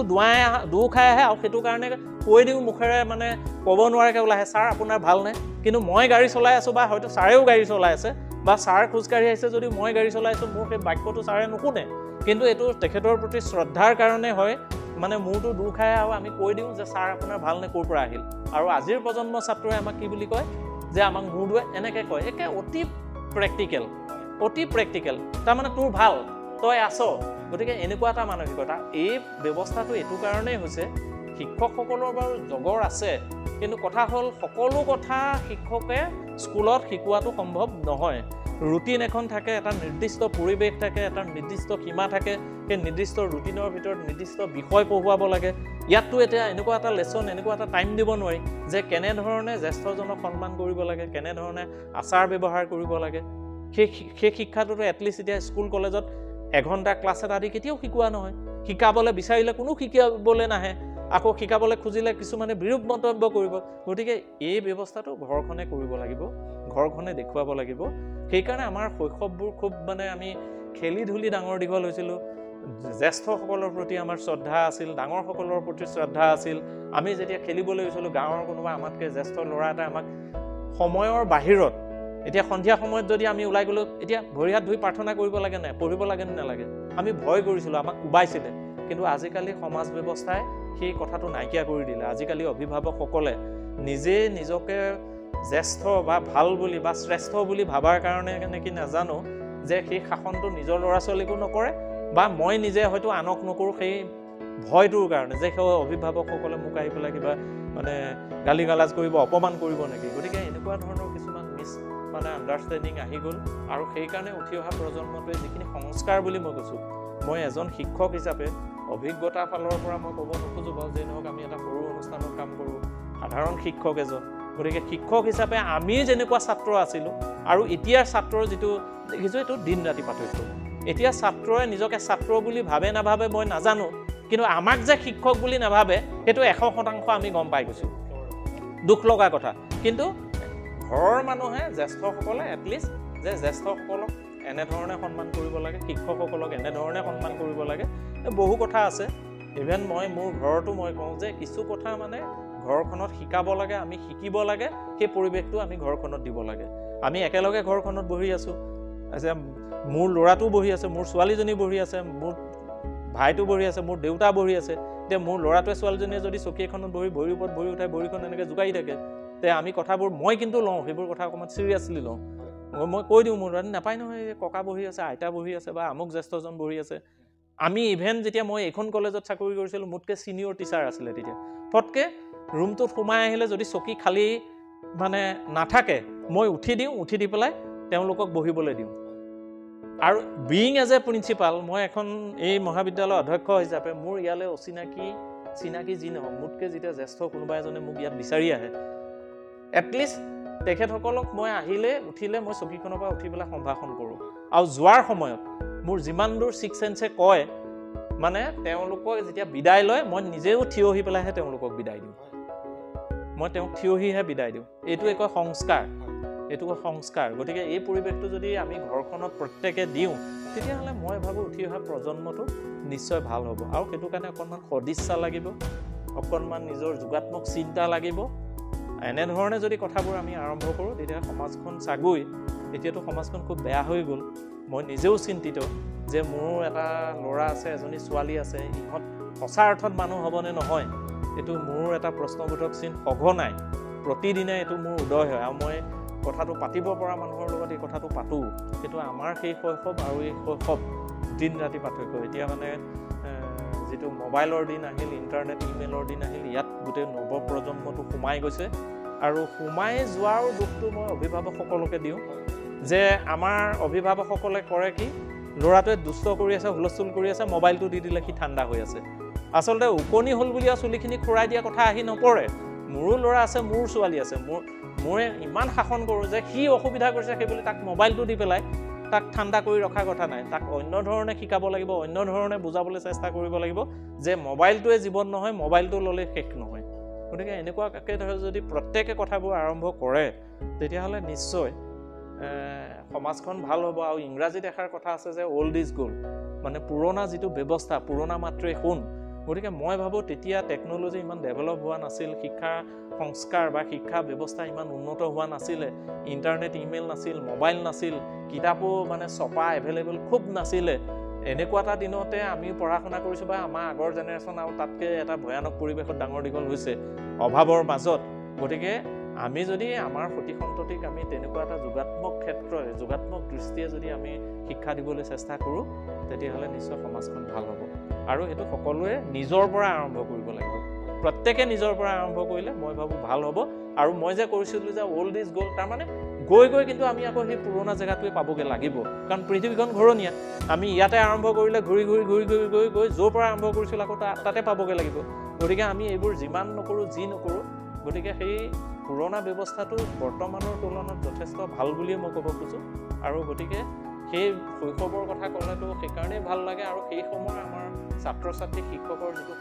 দু খাই আহে আৰু সেইটো কাৰণে কৈ দিওঁ মুখেৰে মানে ক'ব নোৱাৰাকৈ ওলাই আহে ছাৰ আপোনাৰ ভালনে কিন্তু মই গাড়ী চলাই আছোঁ বা হয়তো ছাৰেও গাড়ী চলাই আছে বা ছাৰ খোজকাঢ়ি আহিছে যদি মই গাড়ী চলাই আছোঁ মোৰ সেই বাক্যটো ছাৰে নুশুনে কিন্তু এইটো তেখেতৰ প্ৰতি শ্ৰদ্ধাৰ কাৰণে হয় মানে মূৰটো দু খাই আৰু আমি কৈ দিওঁ যে ছাৰ আপোনাৰ ভালনে ক'ৰ পৰা আহিল আৰু আজিৰ প্ৰজন্মৰ ছাত্ৰই আমাক কি বুলি কয় যে আমাক মূৰটোৱে এনেকৈ কয় একে অতি প্ৰেক্টিকেল তাৰমানে তোৰ ভাল তই আছ গতিকে এনেকুৱা এটা মানসিকতা এই ব্যৱস্থাটো এইটো কাৰণেই হৈছে শিক্ষকসকলৰ বাৰু জগৰ আছে কিন্তু কথা হ'ল সকলো কথা শিক্ষকে স্কুলত শিকোৱাটো সম্ভৱ নহয় ৰুটিন এখন থাকে এটা নিৰ্দিষ্ট পৰিৱেশ থাকে এটা নিৰ্দিষ্ট সীমা থাকে সেই নিৰ্দিষ্ট ৰুটিনৰ ভিতৰত নিৰ্দিষ্ট বিষয় পঢ়ুৱাব লাগে ইয়াততো এতিয়া এনেকুৱা এটা লেচন এনেকুৱা এটা টাইম দিব নোৱাৰি যে কেনেধৰণে জ্যেষ্ঠজনক সন্মান কৰিব লাগে কেনেধৰণে আচাৰ ব্যৱহাৰ কৰিব লাগে সেই শিক্ষাটোতো এটলিষ্ট এতিয়া স্কুল কলেজত এঘণ্টা ক্লাছ এটা দি কেতিয়াও শিকোৱা নহয় শিকাবলৈ বিচাৰিলে কোনো শিকাবলৈ নাহে আকৌ শিকাবলৈ খুজিলে কিছুমানে বিৰূপ মন্তব্য কৰিব গতিকে এই ব্যৱস্থাটো ঘৰখনে কৰিব লাগিব ঘৰখনে দেখুৱাব লাগিব সেইকাৰণে আমাৰ শৈশৱবোৰ খুব মানে আমি খেলি ধূলি ডাঙৰ দীঘল হৈছিলোঁ জ্যেষ্ঠসকলৰ প্ৰতি আমাৰ শ্ৰদ্ধা আছিল ডাঙৰসকলৰ প্ৰতি শ্ৰদ্ধা আছিল আমি যেতিয়া খেলিবলৈ গৈছিলোঁ গাঁৱৰ কোনোবা আমাতকৈ জ্যেষ্ঠ ল'ৰা এটা আমাক সময়ৰ বাহিৰত এতিয়া সন্ধিয়া সময়ত যদি আমি ওলাই গ'লোঁ এতিয়া ভৰি হাত ধুই প্ৰাৰ্থনা কৰিব লাগে নাই পঢ়িব লাগে নে নালাগে আমি ভয় কৰিছিলোঁ আমাক কোবাইছিলে কিন্তু আজিকালি সমাজ ব্যৱস্থাই সেই কথাটো নাইকিয়া কৰি দিলে আজিকালি অভিভাৱকসকলে নিজে নিজকে জ্যেষ্ঠ বা ভাল বুলি বা শ্ৰেষ্ঠ বুলি ভাবাৰ কাৰণে নেকি নাজানো যে সেই শাসনটো নিজৰ ল'ৰা ছোৱালীকো নকৰে বা মই নিজে হয়তো আনক নকৰোঁ সেই ভয়টোৰ কাৰণে যে সেই অভিভাৱকসকলে মোক আহি পেলাই কিবা মানে গালি গালাজ কৰিব অপমান কৰিব নেকি গতিকে এনেকুৱা ধৰণৰ কিছুমান মানে আণ্ডাৰষ্টেণ্ডিং আহি গ'ল আৰু সেইকাৰণে উঠি অহা প্ৰজন্মটোৱে যিখিনি সংস্কাৰ বুলি মই কৈছোঁ মই এজন শিক্ষক হিচাপে অভিজ্ঞতাৰ ফালৰ পৰা মই ক'ব নোখোজোঁ বাৰু যে নহওক আমি এটা সৰু অনুষ্ঠানত কাম কৰোঁ সাধাৰণ শিক্ষক এজন গতিকে শিক্ষক হিচাপে আমি যেনেকুৱা ছাত্ৰ আছিলোঁ আৰু এতিয়াৰ ছাত্ৰৰ যিটো দেখিছোঁ এইটো দিন ৰাতি পাৰ্থক্য এতিয়া ছাত্ৰই নিজকে ছাত্ৰ বুলি ভাবে নাভাবে মই নাজানো কিন্তু আমাক যে শিক্ষক বুলি নাভাবে সেইটো 100% আমি গম পাই গৈছোঁ দুখ লগা কথা কিন্তু ঘৰৰ মানুহে জ্যেষ্ঠসকলে এটলিষ্ট যে জ্যেষ্ঠসকলক এনেধৰণে সন্মান কৰিব লাগে শিক্ষকসকলক এনেধৰণে সন্মান কৰিব লাগে বহু কথা আছে ইভেন মই মোৰ ঘৰতো মই কওঁ যে কিছু কথা মানে ঘৰখনত শিকাব লাগে আমি শিকিব লাগে সেই পৰিৱেশটো আমি ঘৰখনত দিব লাগে আমি একেলগে ঘৰখনত বহি আছোঁ মোৰ ল'ৰাটো বহি আছে মোৰ ছোৱালীজনী বহি আছে মোৰ ভাইটো বহি আছে মোৰ দেউতা বহি আছে এতিয়া মোৰ ল'ৰাটোৱে ছোৱালীজনীয়ে যদি চকী এখনত বহি ভৰিৰ ওপৰত ভৰি উঠাই ভৰিখন এনেকৈ জোকাৰি থাকে তে আমি কথাবোৰ মই কিন্তু লওঁ সেইবোৰ কথা অকণমান চিৰিয়াছলি লওঁ মই কৈ দিওঁ মোৰ নাপায় নহয় ককা বহি আছে আইতা বহি আছে বা আমুক জ্যেষ্ঠজন বহি আছে আমি ইভেন যেতিয়া মই এইখন কলেজত চাকৰি কৰিছিলোঁ মোতকৈ ছিনিয়ৰ টিচাৰ আছিলে তেতিয়া ফটকৈ ৰুমটোত সোমাই আহিলে যদি চকী খালী মানে নাথাকে মই উঠি দিওঁ উঠি দি পেলাই তেওঁলোকক বহিবলৈ দিওঁ আৰু বিইং এজ এ প্ৰিন্সিপাল মই এখন এই মহাবিদ্যালয়ৰ অধ্যক্ষ হিচাপে মোৰ ইয়ালৈ চিনাকি যি নহওক মোতকৈ যেতিয়া জ্যেষ্ঠ কোনোবা এজনে মোক ইয়াত বিচাৰি আহে এটলিষ্ট তেখেতসকলক মই আহিলে উঠিলে মই চকীখনৰ পৰা উঠি পেলাই সম্ভাষণ কৰোঁ আৰু যোৱাৰ সময়ত মোৰ যিমান দূৰ ছিক্স চেন্সে কয় মানে তেওঁলোকক যেতিয়া বিদায় লয় মই নিজেও থিয় হৈ পেলাইহে তেওঁলোকক বিদায় দিওঁ মই তেওঁক থিয় হৈহে বিদায় দিওঁ এইটো এক সংস্কাৰ গতিকে এই পৰিৱেশটো যদি আমি ঘৰখনত প্ৰত্যেকে দিওঁ তেতিয়াহ'লে মই ভাবোঁ উঠি অহা প্ৰজন্মটো নিশ্চয় ভাল হ'ব আৰু সেইটো কাৰণে অকণমান সদিচ্ছা লাগিব অকণমান নিজৰ যোগাত্মক চিন্তা লাগিব এনেধৰণে যদি কথাবোৰ আমি আৰম্ভ কৰোঁ তেতিয়া সমাজখন চাগৈ এতিয়াতো সমাজখন খুব বেয়া হৈ গ'ল মই নিজেও চিন্তিত যে মোৰ এটা ল'ৰা আছে এজনী ছোৱালী আছে ইহঁত সঁচা অৰ্থত মানুহ হ'বনে নহয় এইটো মোৰ এটা প্ৰশ্নবোধক চিন সঘনাই প্ৰতিদিনে এইটো মোৰ উদয় হয় আৰু মই কথাটো পাতিব পৰা মানুহৰ লগত এই কথাটো পাতোঁ কিন্তু আমাৰ সেই শৈশৱ আৰু এই শৈশৱ দিন ৰাতি পাৰ্থক্য এতিয়া মানে যিটো মোবাইলৰ দিন আহিল ইণ্টাৰনেট ইমেইলৰ দিন আহিল ইয়াত গোটেই নৱপ্ৰজন্মটো সোমাই গৈছে আৰু সোমাই যোৱাৰ দুখটো মই অভিভাৱকসকলকে দিওঁ যে আমাৰ অভিভাৱকসকলে কৰে কি ল'ৰাটোৱে দুষ্ট কৰি আছে হুলস্থুল কৰি আছে মোবাইলটো দি দিলে সি ঠাণ্ডা হৈ আছে আচলতে ওকণি হ'ল বুলি আৰু চুলিখিনি খুৰাই দিয়া কথা আহি নপৰে মোৰো ল'ৰা আছে মোৰ ছোৱালী আছে মই ইমান শাসন কৰোঁ যে সি অসুবিধা কৰিছে সেইবুলি তাক মোবাইলটো দি পেলাই তাক ঠাণ্ডা কৰি ৰখাৰ কথা নাই তাক অন্য ধৰণে শিকাব লাগিব অন্য ধৰণে বুজাবলৈ চেষ্টা কৰিব লাগিব যে মোবাইলটোৱে জীৱন নহয় মোবাইলটো ল'লে শেষ নহয় গতিকে এনেকুৱাকৈ ধৰক যদি প্ৰত্যেকে কথাবোৰ আৰম্ভ কৰে তেতিয়াহ'লে নিশ্চয় সমাজখন ভাল হ'ব। আৰু ইংৰাজীত এষাৰ কথা আছে যে অল্ড ইজ গোল্ড, মানে পুৰণা যিটো ব্যৱস্থা, পুৰণা মাত্ৰেই সোণ। গতিকে মই ভাবোঁ তেতিয়া টেকন'লজি ইমান ডেভেলপ হোৱা নাছিল, শিক্ষা সংস্কাৰ বা শিক্ষা ব্যৱস্থা ইমান উন্নত হোৱা নাছিলে, ইণ্টাৰনেট ইমেইল নাছিল, মোবাইল নাছিল, কিতাপো মানে ছপা এভেইলেবল খুব নাছিলে। এনেকুৱা এটা দিনতে আমি পঢ়া শুনা কৰিছোঁ বা আমাৰ আগৰ জেনেৰেশ্যন আৰু তাতকৈ এটা ভয়ানক পৰিৱেশত ডাঙৰ দীঘল হৈছে অভাৱৰ মাজত। গতিকে আমি যদি আমাৰ সতি সন্ততিক আমি তেনেকুৱা এটা যোগাত্মক দৃষ্টিয়ে যদি আমি শিক্ষা দিবলৈ চেষ্টা কৰোঁ তেতিয়াহ'লে নিশ্চয় সমাজখন ভাল হ'ব। আৰু সেইটো সকলোৱে নিজৰ পৰা আৰম্ভ কৰিব লাগিব। প্ৰত্যেকে নিজৰ পৰা আৰম্ভ কৰিলে মই ভাবোঁ ভাল হ'ব। আৰু মই যে কৰিছিলোঁ যে অল্ড ইজ গোল্ড, তাৰমানে গৈ কিন্তু আমি আকৌ সেই পুৰণা জেগাটোৱে পাবগৈ লাগিব, কাৰণ পৃথিৱীখন ঘূৰণীয়া। আমি ইয়াতে আৰম্ভ কৰিলে ঘূৰি গৈ য'ৰ পৰা আৰম্ভ কৰিছিলোঁ আকৌ তাতে পাবগৈ লাগিব। গতিকে আমি এইবোৰ যিমান নকৰোঁ যি নকৰোঁ, গতিকে সেই পুৰণা ব্যৱস্থাটো বৰ্তমানৰ তুলনাত যথেষ্ট ভাল বুলিয়ে মই ক'ব খোজোঁ। আৰু গতিকে সেই শৈশৱৰ কথা ক'লেতো সেইকাৰণেই ভাল লাগে। আৰু সেই সময়ৰ আমাৰ ছাত্ৰ ছাত্ৰী শিক্ষকৰ যিটো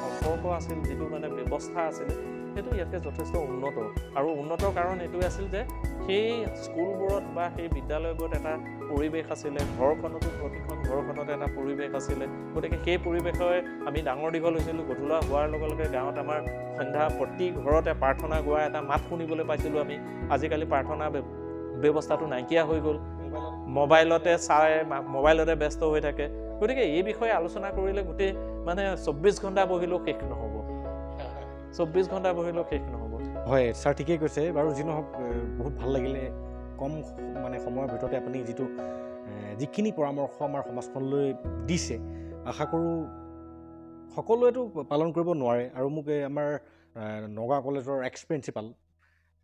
সম্পৰ্ক আছিল, যিটো মানে ব্যৱস্থা আছিলে, সেইটো ইয়াতকৈ যথেষ্ট উন্নত। আৰু উন্নতৰ কাৰণ এইটোৱে আছিল যে সেই স্কুলবোৰত বা সেই বিদ্যালয়বোৰত এটা পৰিৱেশ আছিলে, ঘৰখনতো প্ৰতিখন ঘৰখনতে এটা পৰিৱেশ আছিলে। গতিকে সেই পৰিৱেশে আমি ডাঙৰ দীঘল হৈছিলোঁ। গধূলা হোৱাৰ লগে লগে গাঁৱত আমাৰ সন্ধ্যা প্ৰতি ঘৰতে প্ৰাৰ্থনা গোৱা এটা মাত শুনিবলৈ পাইছিলোঁ আমি। আজিকালি প্ৰাৰ্থনা ব্যৱস্থাটো নাইকিয়া হৈ গ'ল, মোবাইলতে ব্যস্ত হৈ থাকে। গতিকে এই বিষয়ে আলোচনা কৰিলে গোটেই মানে 24 ঘণ্টা বহিলেও শেষ নহ'ব, 24 ঘণ্টা বহিলেও শেষ নহ'ব। হয় ছাৰ, ঠিকেই কৈছে বাৰু। যি নহওক বহুত ভাল লাগিলে কম মানে সময়ৰ ভিতৰতে আপুনি যিখিনি পৰামৰ্শ আমাৰ সমাজখনলৈ দিছে, আশা কৰোঁ সকলোৱেতো পালন কৰিব নোৱাৰে। আৰু মোক আমাৰ নগাঁও কলেজৰ এক্স প্ৰিন্সিপাল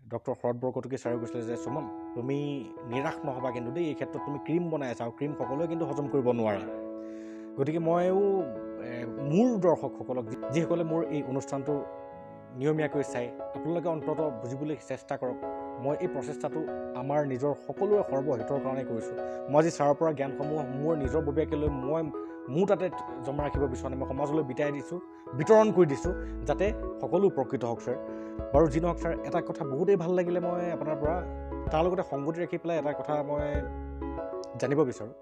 ডক্টৰ শৰৎ বৰকটকী ছাৰে কৈছিলে যে সুমন, তুমি নিৰাশ নহ'বা কিন্তু দেই, এই ক্ষেত্ৰত তুমি ক্ৰীম বনাই আছা, আৰু ক্ৰীম সকলোৱে কিন্তু হজম কৰিব নোৱাৰে। গতিকে ময়ো মোৰ দৰ্শকসকলক, যিসকলে মোৰ এই অনুষ্ঠানটো নিয়মীয়াকৈ চাই, আপোনালোকে অন্ততঃ বুজিবলৈ চেষ্টা কৰক। মই এই প্ৰচেষ্টাটো আমাৰ নিজৰ সকলোৰে সৰ্বহিতৰ কাৰণে কৰিছোঁ। মই আজি ছাৰৰ পৰা জ্ঞানসমূহ মোৰ নিজৰ ববীয়াকৈ লৈ মোৰ তাতে জমা ৰাখিব বিচৰা নাই, মই সমাজলৈ বিতৰণ কৰি দিছোঁ, যাতে সকলো উপকৃত হওক ছাৰ। বাৰু যি নহওক ছাৰ, এটা কথা বহুতেই ভাল লাগিলে মই আপোনাৰ পৰা, তাৰ লগতে সংগতি ৰাখি পেলাই এটা কথা মই জানিব বিচাৰোঁ।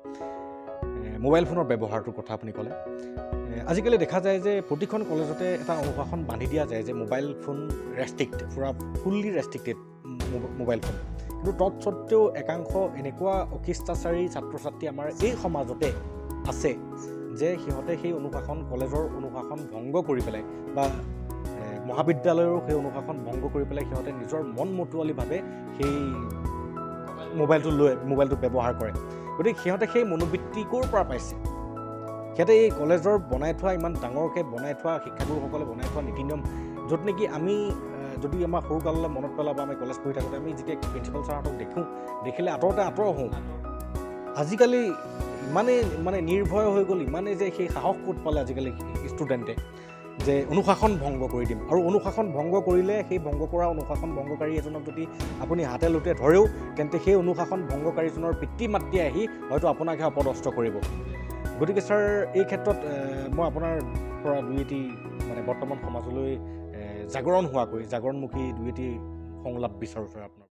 মোবাইল ফোনৰ ব্যৱহাৰটোৰ কথা আপুনি ক'লে। আজিকালি দেখা যায় যে প্ৰতিখন কলেজতে এটা অনুশাসন বান্ধি দিয়া যায় যে mobile phone fully restricted mobile phone. কিন্তু তৎসত্ত্বেও একাংশ এনেকুৱা অশিষ্টাচাৰী ছাত্ৰ ছাত্ৰী আমাৰ এই সমাজতে আছে যে সিহঁতে সেই কলেজৰ অনুশাসন ভংগ কৰি পেলাই বা মহাবিদ্যালয়ৰো সেই অনুশাসন ভংগ কৰি পেলাই সিহঁতে নিজৰ মন মতুৱালিভাৱে সেই মোবাইলটো ব্যৱহাৰ কৰে। গতিকে সিহঁতে সেই মনোবৃত্তি ক'ৰ পৰা পাইছে? সিহঁতে এই কলেজৰ বনাই থোৱা, ইমান ডাঙৰকৈ বনাই থোৱা, শিক্ষাগুৰুসকলে বনাই থোৱা নীতি নিয়ম, য'ত নেকি আমি যদি আমাৰ সৰুকাললৈ মনত পেলাব, আমি কলেজ পঢ়ি থাকোঁতে আমি যেতিয়া প্ৰিন্সিপাল ছাৰহঁতক দেখিলে আঁতৰ হওঁ। আজিকালি ইমানেই মানে নিৰ্ভয় হৈ গ'ল, ইমানেই যে সেই সাহস ক'ত পালে আজিকালি ষ্টুডেণ্টে যে অনুশাসন ভংগ কৰি দিম। আৰু অনুশাসন ভংগ কৰিলে সেই ভংগ কৰা অনুশাসন ভংগকাৰী এজনক যদি আপুনি হাতে লোটে ধৰেও, তেন্তে সেই অনুশাসন ভংগকাৰীজনৰ পিতৃ মাতৃ আহি হয়তো আপোনাকহে অপদস্থ কৰিব। গতিকে ছাৰ, এই ক্ষেত্ৰত মই আপোনাৰ পৰা দুই এটি মানে বৰ্তমান সমাজলৈ জাগৰণমুখী দুই এটি সংলাপ বিচাৰোঁ ছাৰ আপোনাৰ।